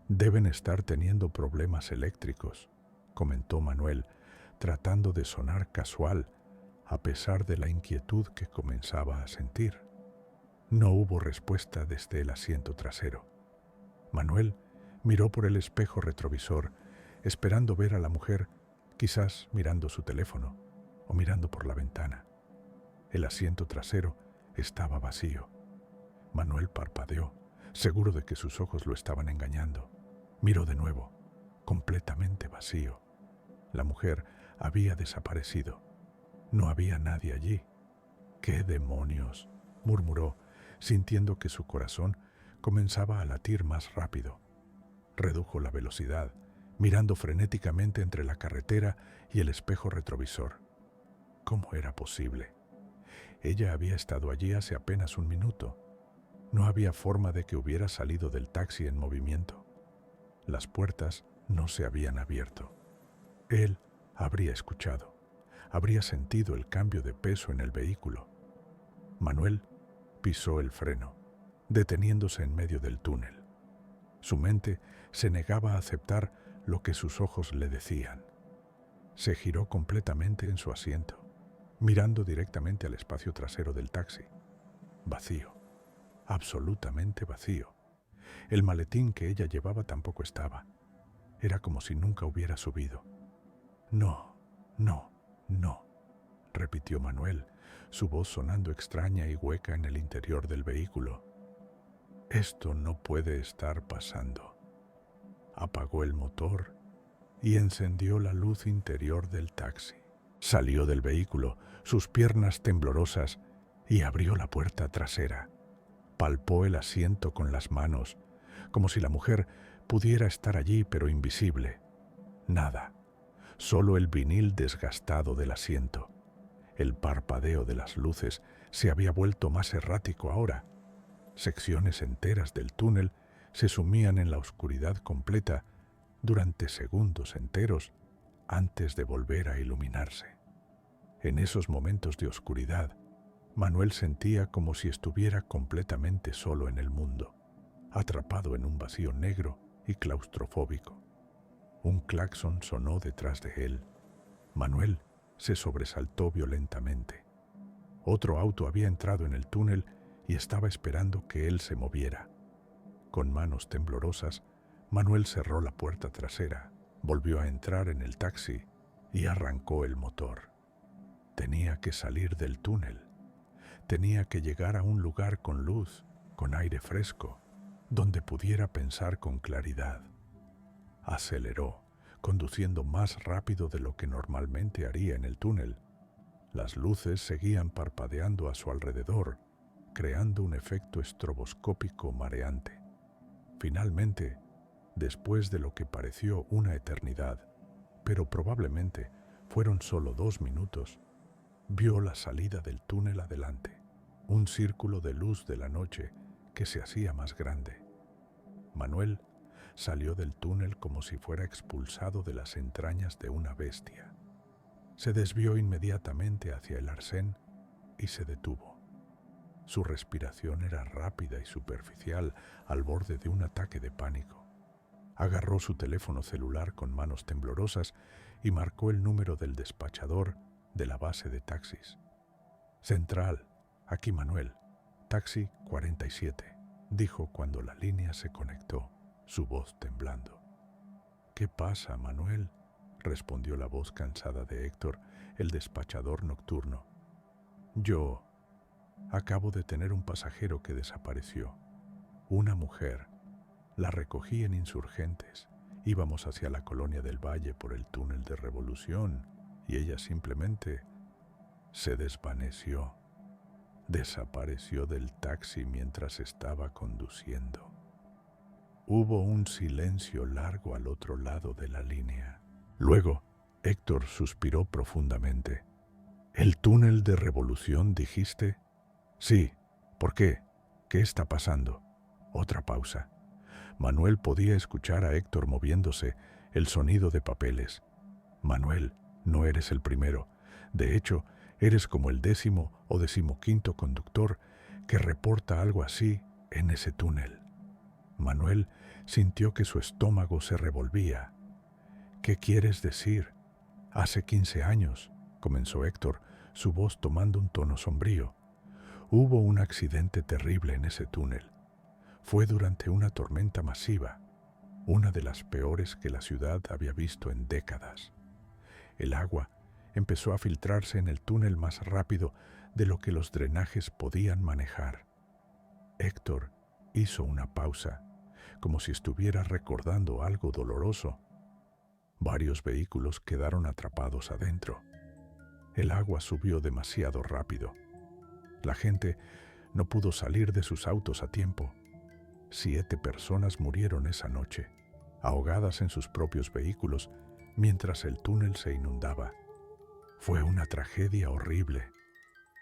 «Deben estar teniendo problemas eléctricos», comentó Manuel, tratando de sonar casual, a pesar de la inquietud que comenzaba a sentir. No hubo respuesta desde el asiento trasero. Manuel miró por el espejo retrovisor, esperando ver a la mujer, quizás mirando su teléfono o mirando por la ventana. El asiento trasero estaba vacío. Manuel parpadeó, seguro de que sus ojos lo estaban engañando. Miró de nuevo, completamente vacío. La mujer había desaparecido. No había nadie allí. «¿Qué demonios?», murmuró, sintiendo que su corazón comenzaba a latir más rápido. Redujo la velocidad, mirando frenéticamente entre la carretera y el espejo retrovisor. ¿Cómo era posible? Ella había estado allí hace apenas un minuto. No había forma de que hubiera salido del taxi en movimiento. Las puertas no se habían abierto. Él habría escuchado, habría sentido el cambio de peso en el vehículo. Manuel pisó el freno, deteniéndose en medio del túnel. Su mente se negaba a aceptar lo que sus ojos le decían. Se giró completamente en su asiento, mirando directamente al espacio trasero del taxi. Vacío, absolutamente vacío. El maletín que ella llevaba tampoco estaba. Era como si nunca hubiera subido. No, no, no, repitió Manuel, su voz sonando extraña y hueca en el interior del vehículo. Esto no puede estar pasando. Apagó el motor y encendió la luz interior del taxi. Salió del vehículo, sus piernas temblorosas, y abrió la puerta trasera. Palpó el asiento con las manos, como si la mujer pudiera estar allí pero invisible. Nada, solo el vinil desgastado del asiento. El parpadeo de las luces se había vuelto más errático ahora. Secciones enteras del túnel se sumían en la oscuridad completa durante segundos enteros antes de volver a iluminarse. En esos momentos de oscuridad, Manuel sentía como si estuviera completamente solo en el mundo, atrapado en un vacío negro y claustrofóbico. Un claxon sonó detrás de él. Manuel se sobresaltó violentamente. Otro auto había entrado en el túnel y estaba esperando que él se moviera. Con manos temblorosas, Manuel cerró la puerta trasera, volvió a entrar en el taxi y arrancó el motor. Tenía que salir del túnel. Tenía que llegar a un lugar con luz, con aire fresco, donde pudiera pensar con claridad. Aceleró, conduciendo más rápido de lo que normalmente haría en el túnel. Las luces seguían parpadeando a su alrededor, creando un efecto estroboscópico mareante. Finalmente, después de lo que pareció una eternidad, pero probablemente fueron solo 2 minutos, vio la salida del túnel adelante, un círculo de luz de la noche que se hacía más grande. Manuel salió del túnel como si fuera expulsado de las entrañas de una bestia. Se desvió inmediatamente hacia el arcén y se detuvo. Su respiración era rápida y superficial, al borde de un ataque de pánico. Agarró su teléfono celular con manos temblorosas y marcó el número del despachador de la base de taxis. Central, aquí Manuel, taxi 47, dijo cuando la línea se conectó, su voz temblando. ¿Qué pasa, Manuel?, respondió la voz cansada de Héctor, el despachador nocturno. Yo acabo de tener un pasajero que desapareció. Una mujer. La recogí en Insurgentes. Íbamos hacia la Colonia del Valle por el túnel de Revolución y ella simplemente se desvaneció. Desapareció del taxi mientras estaba conduciendo. Hubo un silencio largo al otro lado de la línea. Luego, Héctor suspiró profundamente. ¿El túnel de Revolución, dijiste? Sí. ¿Por qué? ¿Qué está pasando? Otra pausa. Manuel podía escuchar a Héctor moviéndose, el sonido de papeles. Manuel, no eres el primero. De hecho, eres como el 10º o 15º conductor que reporta algo así en ese túnel. Manuel sintió que su estómago se revolvía. ¿Qué quieres decir? Hace 15 años, comenzó Héctor, su voz tomando un tono sombrío. Hubo un accidente terrible en ese túnel. Fue durante una tormenta masiva, una de las peores que la ciudad había visto en décadas. El agua empezó a filtrarse en el túnel más rápido de lo que los drenajes podían manejar. Héctor hizo una pausa, como si estuviera recordando algo doloroso. Varios vehículos quedaron atrapados adentro. El agua subió demasiado rápido. La gente no pudo salir de sus autos a tiempo. 7 personas murieron esa noche, ahogadas en sus propios vehículos mientras el túnel se inundaba. Fue una tragedia horrible.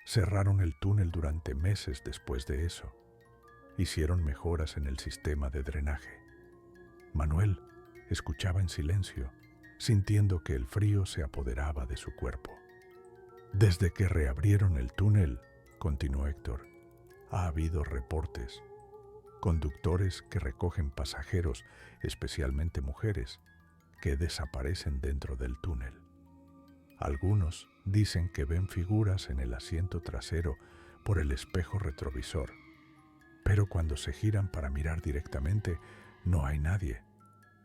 Cerraron el túnel durante meses después de eso. Hicieron mejoras en el sistema de drenaje. Manuel escuchaba en silencio, sintiendo que el frío se apoderaba de su cuerpo. Desde que reabrieron el túnel, continuó Héctor, ha habido reportes. Conductores que recogen pasajeros, especialmente mujeres, que desaparecen dentro del túnel. Algunos dicen que ven figuras en el asiento trasero por el espejo retrovisor, pero cuando se giran para mirar directamente, no hay nadie.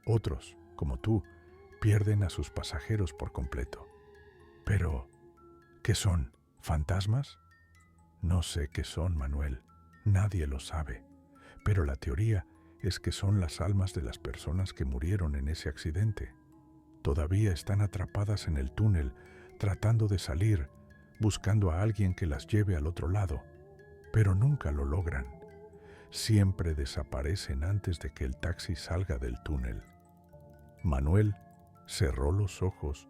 Otros, como tú, pierden a sus pasajeros por completo. Pero, ¿qué son? ¿Fantasmas? No sé qué son, Manuel. Nadie lo sabe. Pero la teoría es que son las almas de las personas que murieron en ese accidente. Todavía están atrapadas en el túnel, tratando de salir, buscando a alguien que las lleve al otro lado, pero nunca lo logran. Siempre desaparecen antes de que el taxi salga del túnel. Manuel cerró los ojos,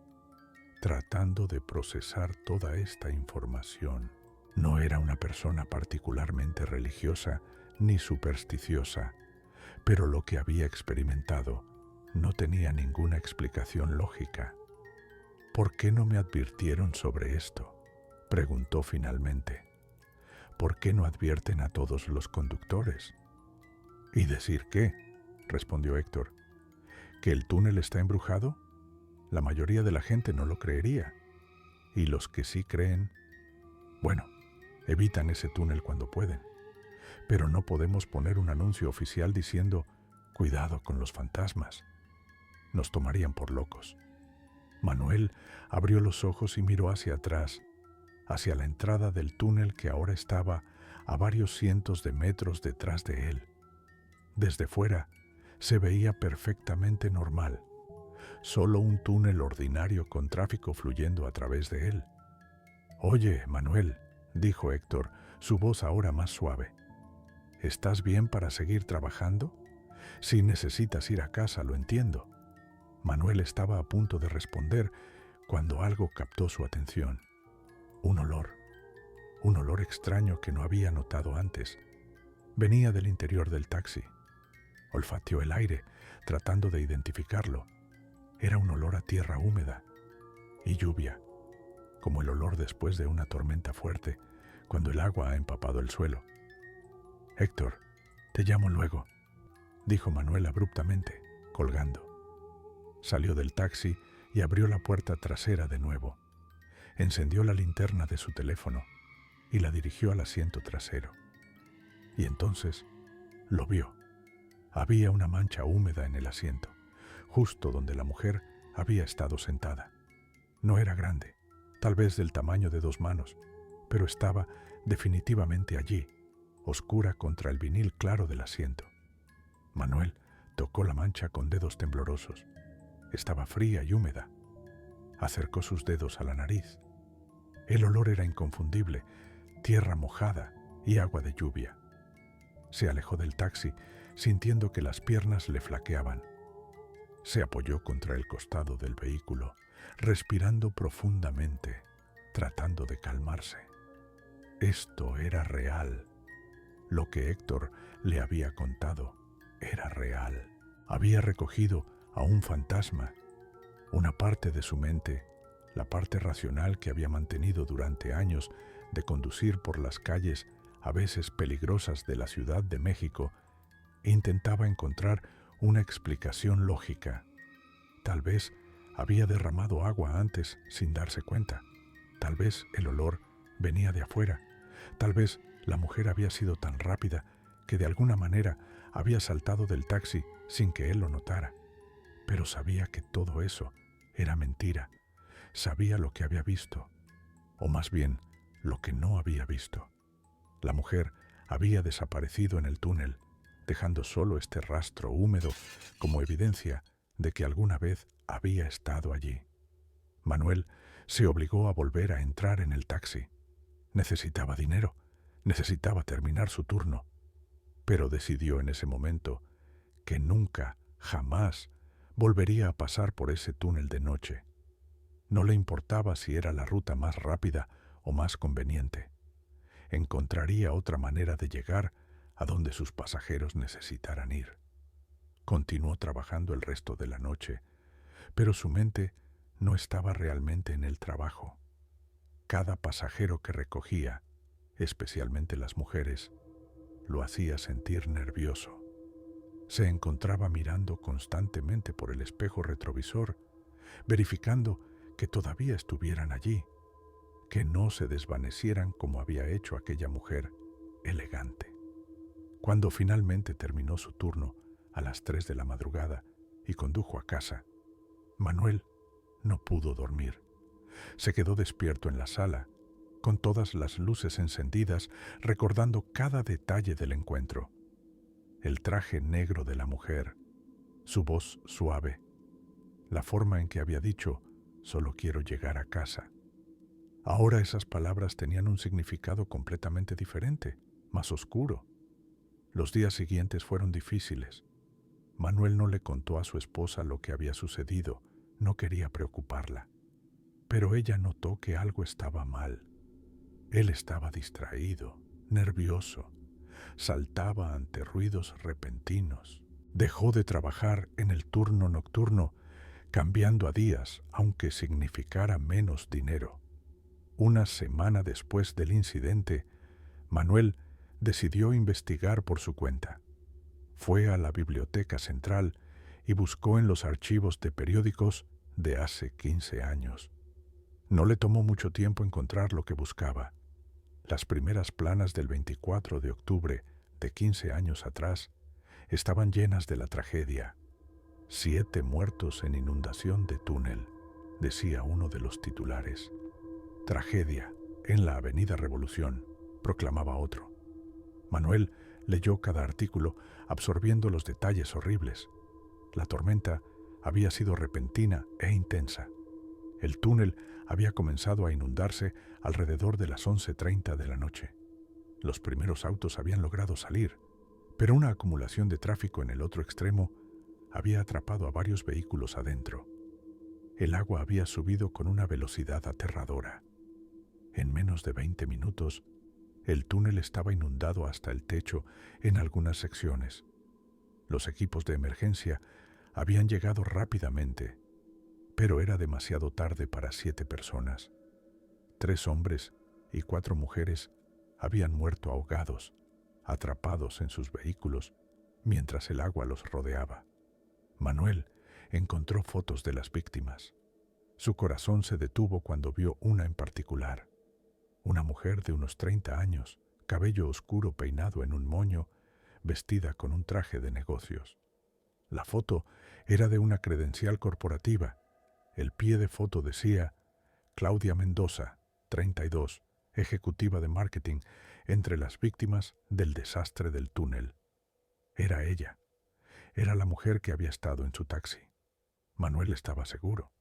tratando de procesar toda esta información. No era una persona particularmente religiosa ni supersticiosa, pero lo que había experimentado no tenía ninguna explicación lógica. ¿Por qué no me advirtieron sobre esto?, preguntó finalmente. ¿Por qué no advierten a todos los conductores? ¿Y decir qué?, respondió Héctor. ¿Que el túnel está embrujado? La mayoría de la gente no lo creería. Y los que sí creen, bueno, evitan ese túnel cuando pueden. Pero no podemos poner un anuncio oficial diciendo «Cuidado con los fantasmas». Nos tomarían por locos. Manuel abrió los ojos y miró hacia atrás, hacia la entrada del túnel que ahora estaba a varios cientos de metros detrás de él. Desde fuera se veía perfectamente normal, solo un túnel ordinario con tráfico fluyendo a través de él. «Oye, Manuel», dijo Héctor, su voz ahora más suave, ¿estás bien para seguir trabajando? Si necesitas ir a casa, lo entiendo. Manuel estaba a punto de responder cuando algo captó su atención. Un olor extraño que no había notado antes. Venía del interior del taxi. Olfateó el aire, tratando de identificarlo. Era un olor a tierra húmeda y lluvia, como el olor después de una tormenta fuerte, cuando el agua ha empapado el suelo. «Héctor, te llamo luego», dijo Manuel abruptamente, colgando. Salió del taxi y abrió la puerta trasera de nuevo. Encendió la linterna de su teléfono y la dirigió al asiento trasero. Y entonces lo vio. Había una mancha húmeda en el asiento, justo donde la mujer había estado sentada. No era grande, tal vez del tamaño de 2 manos, pero estaba definitivamente allí, oscura contra el vinil claro del asiento. Manuel tocó la mancha con dedos temblorosos. Estaba fría y húmeda. Acercó sus dedos a la nariz. El olor era inconfundible, tierra mojada y agua de lluvia. Se alejó del taxi, sintiendo que las piernas le flaqueaban. Se apoyó contra el costado del vehículo, respirando profundamente, tratando de calmarse. Esto era real. Lo que Héctor le había contado era real. Había recogido a un fantasma, una parte de su mente, la parte racional que había mantenido durante años de conducir por las calles a veces peligrosas de la Ciudad de México, e intentaba encontrar una explicación lógica. Tal vez había derramado agua antes sin darse cuenta. Tal vez el olor venía de afuera. Tal vez la mujer había sido tan rápida que de alguna manera había saltado del taxi sin que él lo notara. Pero sabía que todo eso era mentira. Sabía lo que había visto, o más bien, lo que no había visto. La mujer había desaparecido en el túnel, dejando solo este rastro húmedo como evidencia de que alguna vez había estado allí. Manuel se obligó a volver a entrar en el taxi. Necesitaba dinero, necesitaba terminar su turno, pero decidió en ese momento que nunca, jamás, volvería a pasar por ese túnel de noche. No le importaba si era la ruta más rápida o más conveniente. Encontraría otra manera de llegar a donde sus pasajeros necesitaran ir. Continuó trabajando el resto de la noche, pero su mente no estaba realmente en el trabajo. Cada pasajero que recogía, especialmente las mujeres, lo hacía sentir nervioso. Se encontraba mirando constantemente por el espejo retrovisor, verificando que todavía estuvieran allí, que no se desvanecieran como había hecho aquella mujer elegante. Cuando finalmente terminó su turno a las 3 de la madrugada y condujo a casa, Manuel no pudo dormir. Se quedó despierto en la sala, con todas las luces encendidas, recordando cada detalle del encuentro. El traje negro de la mujer, su voz suave, la forma en que había dicho, «Solo quiero llegar a casa». Ahora esas palabras tenían un significado completamente diferente, más oscuro. Los días siguientes fueron difíciles. Manuel no le contó a su esposa lo que había sucedido, no quería preocuparla. Pero ella notó que algo estaba mal. Él estaba distraído, nervioso, saltaba ante ruidos repentinos. Dejó de trabajar en el turno nocturno, cambiando a días, aunque significara menos dinero. Una semana después del incidente, Manuel decidió investigar por su cuenta. Fue a la biblioteca central y buscó en los archivos de periódicos de hace 15 años. No le tomó mucho tiempo encontrar lo que buscaba. Las primeras planas del 24 de octubre de 15 años atrás estaban llenas de la tragedia. 7 muertos en inundación de túnel, decía uno de los titulares. Tragedia en la Avenida Revolución, proclamaba otro. Manuel leyó cada artículo, absorbiendo los detalles horribles. La tormenta había sido repentina e intensa. El túnel había comenzado a inundarse alrededor de las 11:30 de la noche. Los primeros autos habían logrado salir, pero una acumulación de tráfico en el otro extremo había atrapado a varios vehículos adentro. El agua había subido con una velocidad aterradora. En menos de 20 minutos, el túnel estaba inundado hasta el techo en algunas secciones. Los equipos de emergencia habían llegado rápidamente, pero era demasiado tarde para 7 personas. 3 hombres y 4 mujeres habían muerto ahogados, atrapados en sus vehículos, mientras el agua los rodeaba. Manuel encontró fotos de las víctimas. Su corazón se detuvo cuando vio una en particular. Una mujer de unos 30 años, cabello oscuro peinado en un moño, vestida con un traje de negocios. La foto era de una credencial corporativa. El pie de foto decía Claudia Mendoza, 32, ejecutiva de marketing, entre las víctimas del desastre del túnel. Era ella. Era la mujer que había estado en su taxi. Manuel estaba seguro.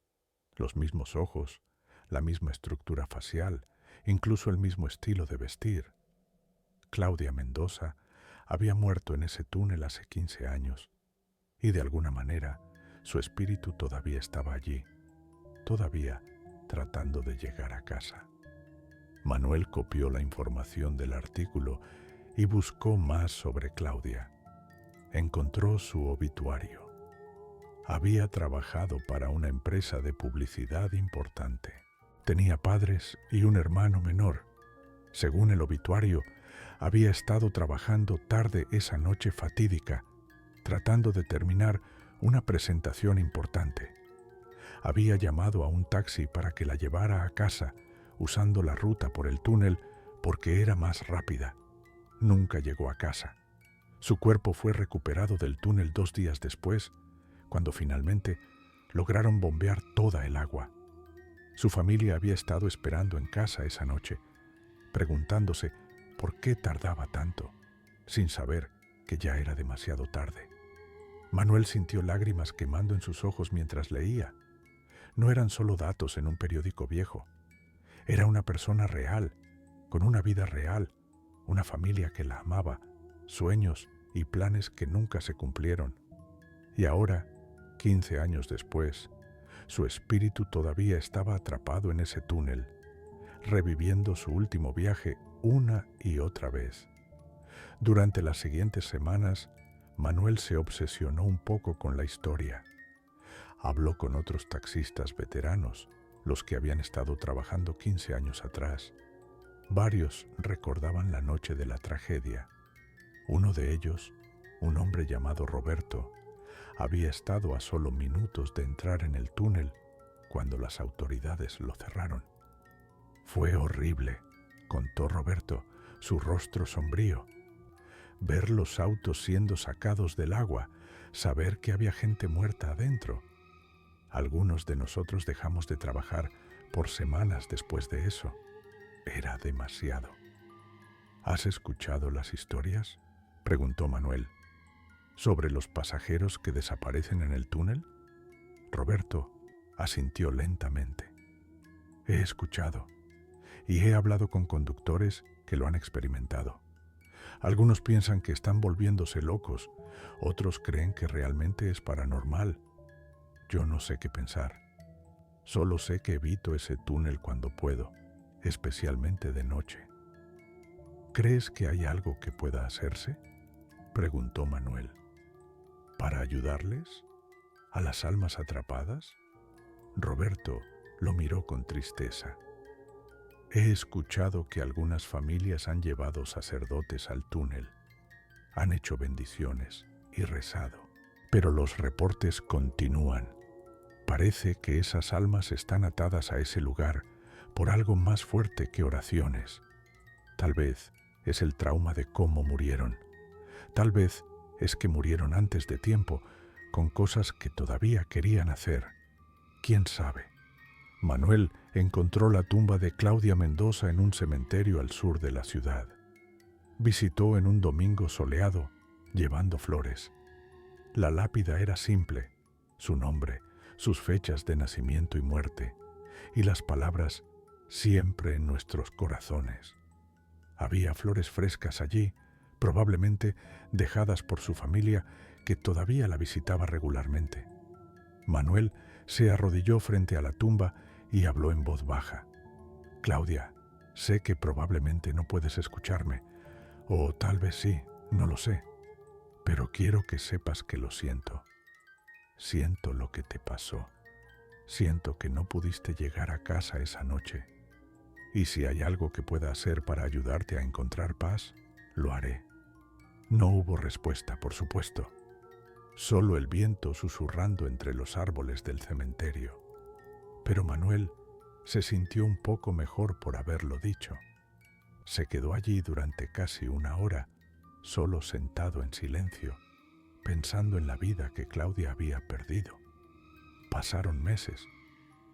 Los mismos ojos, la misma estructura facial, incluso el mismo estilo de vestir. Claudia Mendoza había muerto en ese túnel hace 15 años, y de alguna manera su espíritu todavía estaba allí, todavía tratando de llegar a casa. Manuel copió la información del artículo y buscó más sobre Claudia. Encontró su obituario. Había trabajado para una empresa de publicidad importante. Tenía padres y un hermano menor. Según el obituario, había estado trabajando tarde esa noche fatídica, tratando de terminar una presentación importante. Había llamado a un taxi para que la llevara a casa, usando la ruta por el túnel porque era más rápida. Nunca llegó a casa. Su cuerpo fue recuperado del túnel 2 días después, cuando finalmente lograron bombear toda el agua. Su familia había estado esperando en casa esa noche, preguntándose por qué tardaba tanto, sin saber que ya era demasiado tarde. Manuel sintió lágrimas quemando en sus ojos mientras leía. No eran solo datos en un periódico viejo. Era una persona real, con una vida real, una familia que la amaba, sueños y planes que nunca se cumplieron. Y ahora, 15 años después, su espíritu todavía estaba atrapado en ese túnel, reviviendo su último viaje una y otra vez. Durante las siguientes semanas, Manuel se obsesionó un poco con la historia. Habló con otros taxistas veteranos, los que habían estado trabajando 15 años atrás. Varios recordaban la noche de la tragedia. Uno de ellos, un hombre llamado Roberto, había estado a solo minutos de entrar en el túnel cuando las autoridades lo cerraron. Fue horrible, contó Roberto, su rostro sombrío. Ver los autos siendo sacados del agua, saber que había gente muerta adentro. Algunos de nosotros dejamos de trabajar por semanas después de eso. Era demasiado. ¿Has escuchado las historias?, preguntó Manuel. ¿Sobre los pasajeros que desaparecen en el túnel? Roberto asintió lentamente. He escuchado y he hablado con conductores que lo han experimentado. Algunos piensan que están volviéndose locos, otros creen que realmente es paranormal. Yo no sé qué pensar. Solo sé que evito ese túnel cuando puedo, especialmente de noche. ¿Crees que hay algo que pueda hacerse?, preguntó Manuel. ¿Para ayudarles? ¿A las almas atrapadas? Roberto lo miró con tristeza. He escuchado que algunas familias han llevado sacerdotes al túnel, han hecho bendiciones y rezado, pero los reportes continúan. Parece que esas almas están atadas a ese lugar por algo más fuerte que oraciones. Tal vez es el trauma de cómo murieron. Tal vez es que murieron antes de tiempo, con cosas que todavía querían hacer. ¿Quién sabe? Manuel encontró la tumba de Claudia Mendoza en un cementerio al sur de la ciudad. Visitó en un domingo soleado, llevando flores. La lápida era simple, su nombre, sus fechas de nacimiento y muerte, y las palabras siempre en nuestros corazones. Había flores frescas allí, probablemente dejadas por su familia, que todavía la visitaba regularmente. Manuel se arrodilló frente a la tumba y habló en voz baja. Claudia, sé que probablemente no puedes escucharme, o tal vez sí, no lo sé, pero quiero que sepas que lo siento. Siento lo que te pasó. Siento que no pudiste llegar a casa esa noche. Y si hay algo que pueda hacer para ayudarte a encontrar paz, lo haré. No hubo respuesta, por supuesto. Solo el viento susurrando entre los árboles del cementerio. Pero Manuel se sintió un poco mejor por haberlo dicho. Se quedó allí durante casi una hora, solo sentado en silencio, pensando en la vida que Claudia había perdido. Pasaron meses.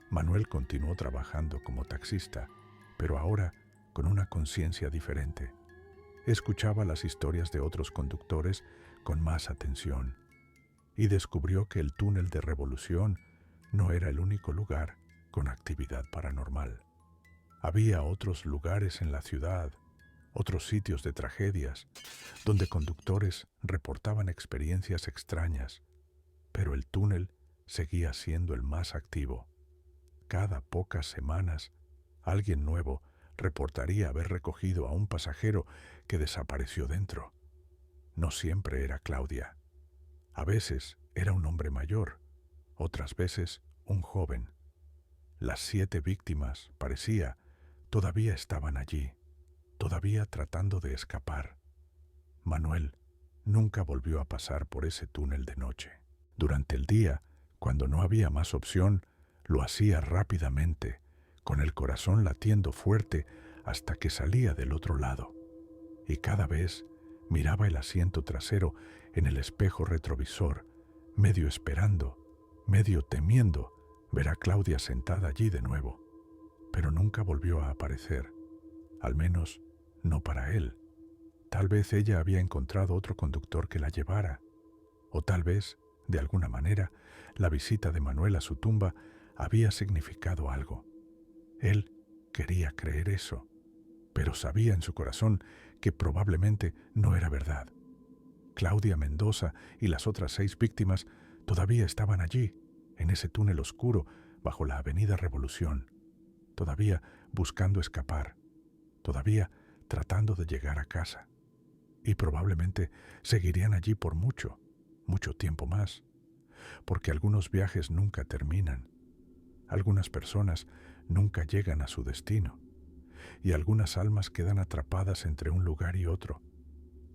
Manuel continuó trabajando como taxista, pero ahora con una conciencia diferente. Escuchaba las historias de otros conductores con más atención y descubrió que el túnel de Revolución no era el único lugar con actividad paranormal. Había otros lugares en la ciudad, otros sitios de tragedias, donde conductores reportaban experiencias extrañas, pero el túnel seguía siendo el más activo. Cada pocas semanas, alguien nuevo reportaría haber recogido a un pasajero que desapareció dentro. No siempre era Claudia. A veces era un hombre mayor, otras veces un joven. Las 7 víctimas, parecía, todavía estaban allí, todavía tratando de escapar. Manuel nunca volvió a pasar por ese túnel de noche. Durante el día, cuando no había más opción, lo hacía rápidamente, con el corazón latiendo fuerte hasta que salía del otro lado. Y cada vez miraba el asiento trasero en el espejo retrovisor, medio esperando, medio temiendo ver a Claudia sentada allí de nuevo. Pero nunca volvió a aparecer, al menos no para él. Tal vez ella había encontrado otro conductor que la llevara, o tal vez, de alguna manera, la visita de Manuel a su tumba había significado algo. Él quería creer eso, pero sabía en su corazón que probablemente no era verdad. Claudia Mendoza y las otras 6 víctimas todavía estaban allí, en ese túnel oscuro bajo la avenida Revolución, todavía buscando escapar, todavía tratando de llegar a casa. y probablemente seguirían allí por mucho, mucho tiempo más, porque algunos viajes nunca terminan, algunas personas nunca llegan a su destino, y algunas almas quedan atrapadas entre un lugar y otro,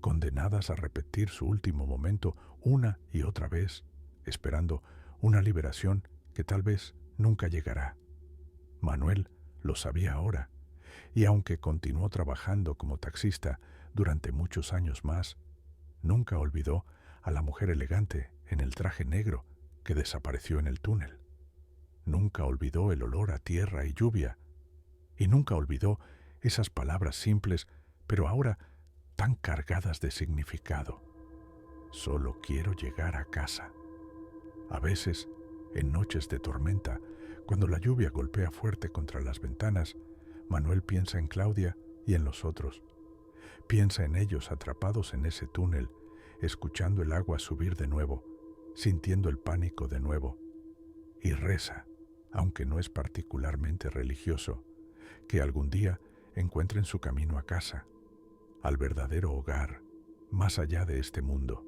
condenadas a repetir su último momento una y otra vez, esperando una liberación que tal vez nunca llegará. Manuel lo sabía ahora, y aunque continuó trabajando como taxista durante muchos años más, nunca olvidó a la mujer elegante en el traje negro que desapareció en el túnel. Nunca olvidó el olor a tierra y lluvia, y nunca olvidó esas palabras simples, pero ahora tan cargadas de significado. Solo quiero llegar a casa. A veces, en noches de tormenta, cuando la lluvia golpea fuerte contra las ventanas, Manuel piensa en Claudia y en los otros. Piensa en ellos atrapados en ese túnel, escuchando el agua subir de nuevo, sintiendo el pánico de nuevo, y reza, aunque no es particularmente religioso, que algún día encuentren su camino a casa, al verdadero hogar, más allá de este mundo.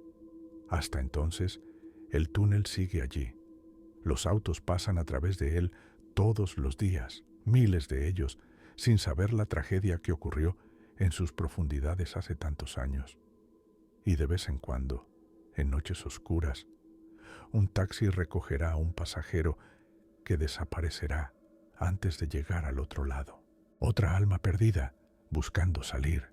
Hasta entonces, el túnel sigue allí. Los autos pasan a través de él todos los días, miles de ellos, sin saber la tragedia que ocurrió en sus profundidades hace tantos años. Y de vez en cuando, en noches oscuras, un taxi recogerá a un pasajero que desaparecerá antes de llegar al otro lado. Otra alma perdida buscando salir.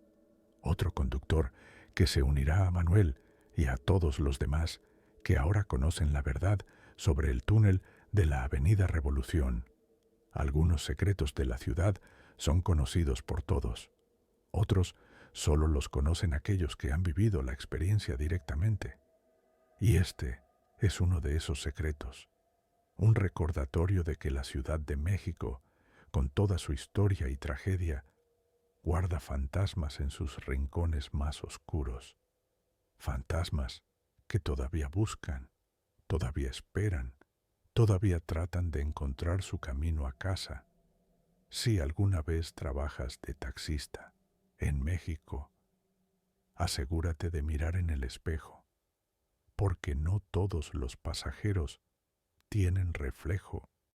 Otro conductor que se unirá a Manuel y a todos los demás que ahora conocen la verdad sobre el túnel de la Avenida Revolución. Algunos secretos de la ciudad son conocidos por todos. Otros solo los conocen aquellos que han vivido la experiencia directamente. Y este es uno de esos secretos, un recordatorio de que la Ciudad de México, con toda su historia y tragedia, guarda fantasmas en sus rincones más oscuros. Fantasmas que todavía buscan, todavía esperan, todavía tratan de encontrar su camino a casa. Si alguna vez trabajas de taxista en México, asegúrate de mirar en el espejo, porque no todos los pasajeros tienen reflejo